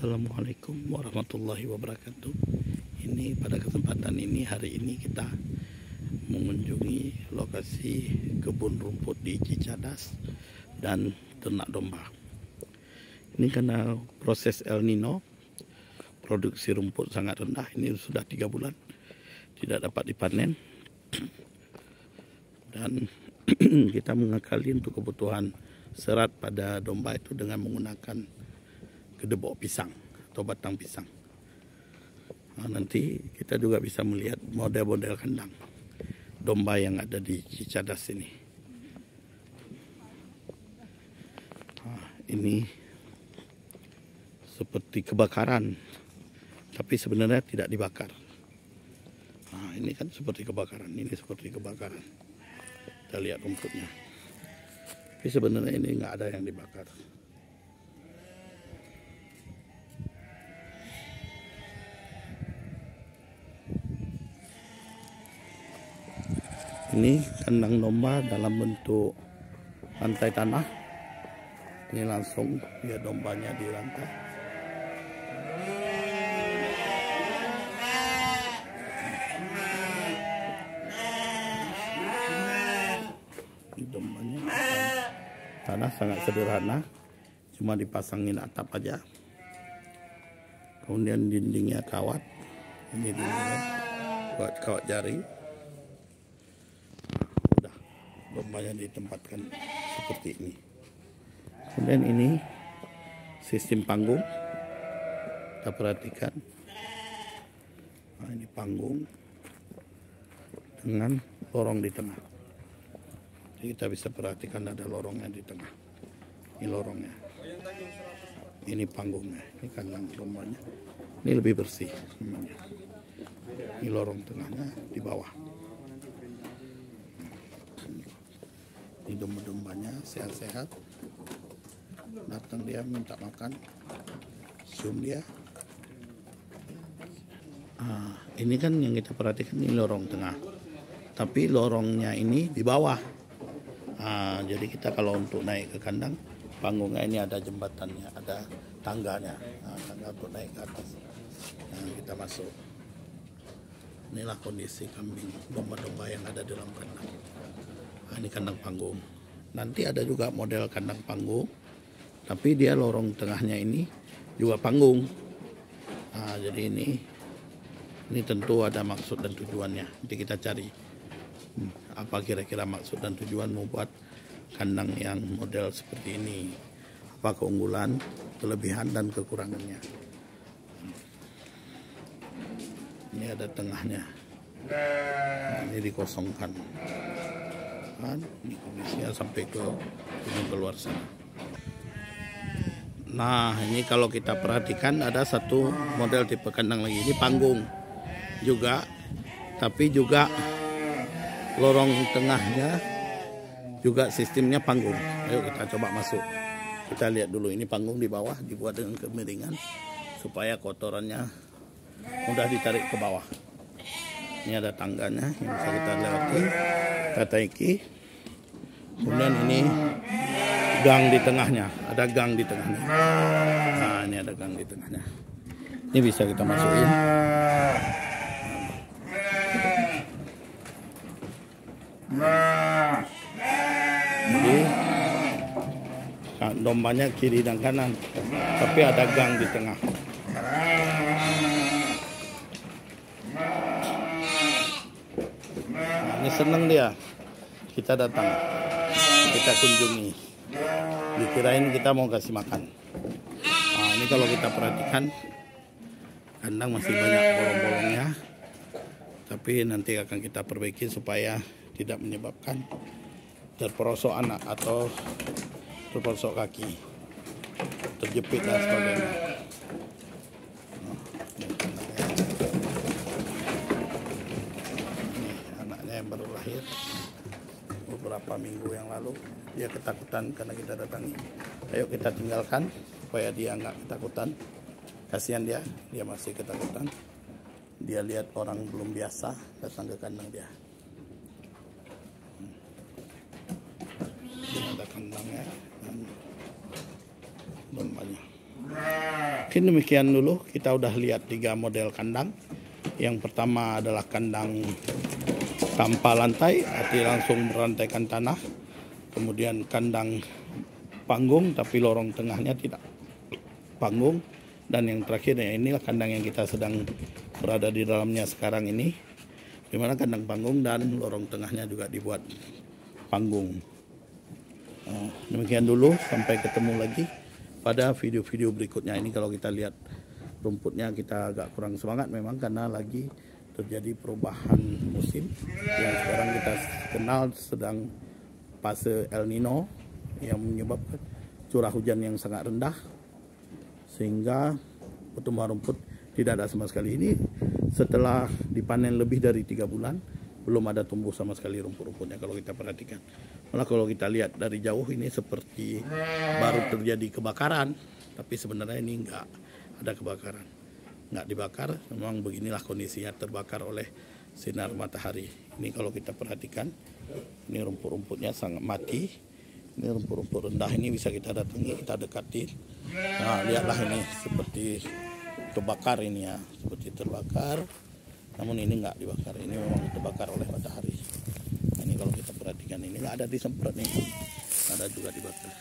Assalamualaikum warahmatullahi wabarakatuh. Ini pada kesempatan ini, hari ini kita mengunjungi lokasi kebun rumput di Cicadas dan ternak domba. Ini karena proses El Nino, produksi rumput sangat rendah. Ini sudah 3 bulan tidak dapat dipanen, dan kita mengakali untuk kebutuhan serat pada domba itu dengan menggunakan kedebok pisang atau batang pisang. Nanti kita juga bisa melihat model-model kandang domba yang ada di Cicadas ini. Ini seperti kebakaran, tapi sebenarnya tidak dibakar. Ini kan seperti kebakaran, ini seperti kebakaran. Kita lihat rumputnya, tapi sebenarnya ini nggak ada yang dibakar. Ini kandang domba dalam bentuk lantai tanah. Ini langsung ya dombanya di lantai. Ini dombanya tanah sangat sederhana, cuma dipasangin atap aja. Kemudian dindingnya kawat. Ini dindingnya buat kawat jaring. Dombanya ditempatkan seperti ini. Kemudian ini sistem panggung, kita perhatikan. Ini panggung dengan lorong di tengah. Jadi kita bisa perhatikan ada lorongnya di tengah. Ini lorongnya. Ini panggungnya. Ini kandang dombanya. Ini lebih bersih semuanya. Ini lorong tengahnya di bawah. Ini domba-dombanya sehat-sehat. Datang dia minta makan, cium dia. Ini kan yang kita perhatikan, ini lorong tengah, tapi lorongnya ini di bawah. Jadi kita kalau untuk naik ke kandang, panggungnya ini ada jembatannya, ada tangganya, tangga untuk naik ke atas. Kita masuk. Inilah kondisi kambing domba-domba yang ada dalam kandang. Ini kandang panggung. Nanti ada juga model kandang panggung, tapi dia lorong tengahnya ini juga panggung. Jadi ini tentu ada maksud dan tujuannya. Nanti kita cari apa kira-kira maksud dan tujuan membuat kandang yang model seperti ini. Apa keunggulan, kelebihan dan kekurangannya. Ini ada tengahnya. Ini dikosongkan. Ini kondisinya sampai ke keluar sana. Nah, ini kalau kita perhatikan ada satu model tipe kandang lagi. Ini panggung juga, tapi juga lorong tengahnya juga sistemnya panggung. Ayo kita coba masuk. Kita lihat dulu, ini panggung di bawah dibuat dengan kemiringan supaya kotorannya mudah ditarik ke bawah. Ini ada tangganya yang bisa kita lewati, kita taiki. Kemudian ini gang di tengahnya, ada gang di tengahnya. Ini ada gang di tengahnya. Ini bisa kita masukin. Jadi dombanya kiri dan kanan, tapi ada gang di tengah. Ini seneng dia. Kita datang, kita kunjungi. Dikirain kita mau kasih makan. Ini kalau kita perhatikan, kandang masih banyak bolong-bolongnya, tapi nanti akan kita perbaiki supaya tidak menyebabkan terperosok anak atau terperosok kaki, terjepit dan sebagainya. Yang baru lahir beberapa minggu yang lalu, dia ketakutan karena kita datangi. Ayo kita tinggalkan supaya dia nggak ketakutan. Kasihan dia masih ketakutan. Dia lihat orang belum biasa datang ke kandang dia. Ini ada kandangnya dan dombanya. Mungkin demikian dulu, kita udah lihat 3 model kandang. Yang pertama adalah kandang tanpa lantai, arti langsung berantaikan tanah. Kemudian kandang panggung tapi lorong tengahnya tidak panggung. Dan yang terakhir ya, inilah kandang yang kita sedang berada di dalamnya sekarang ini, dimana kandang panggung dan lorong tengahnya juga dibuat panggung. Demikian dulu, sampai ketemu lagi pada video-video berikutnya. Ini kalau kita lihat rumputnya kita agak kurang semangat memang karena lagi terjadi perubahan musim yang sekarang kita kenal sedang fase El Nino yang menyebabkan curah hujan yang sangat rendah sehingga pertumbuhan rumput tidak ada sama sekali. Ini setelah dipanen lebih dari 3 bulan belum ada tumbuh sama sekali rumput-rumputnya kalau kita perhatikan. Malah kalau kita lihat dari jauh ini seperti baru terjadi kebakaran, tapi sebenarnya ini enggak ada kebakaran, nggak dibakar. Memang beginilah kondisinya, terbakar oleh sinar matahari. Ini kalau kita perhatikan, ini rumput-rumputnya sangat mati. Ini rumput-rumput rendah ini bisa kita datangi, kita dekati. Nah, lihatlah ini seperti kebakar ini ya, seperti terbakar. Namun ini nggak dibakar, ini memang terbakar oleh matahari. Nah, ini kalau kita perhatikan, ini nggak ada disemprot nih, ada juga dibakar.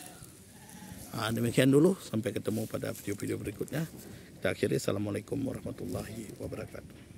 Nah, demikian dulu, sampai ketemu pada video-video berikutnya. Kita akhiri, assalamualaikum warahmatullahi wabarakatuh.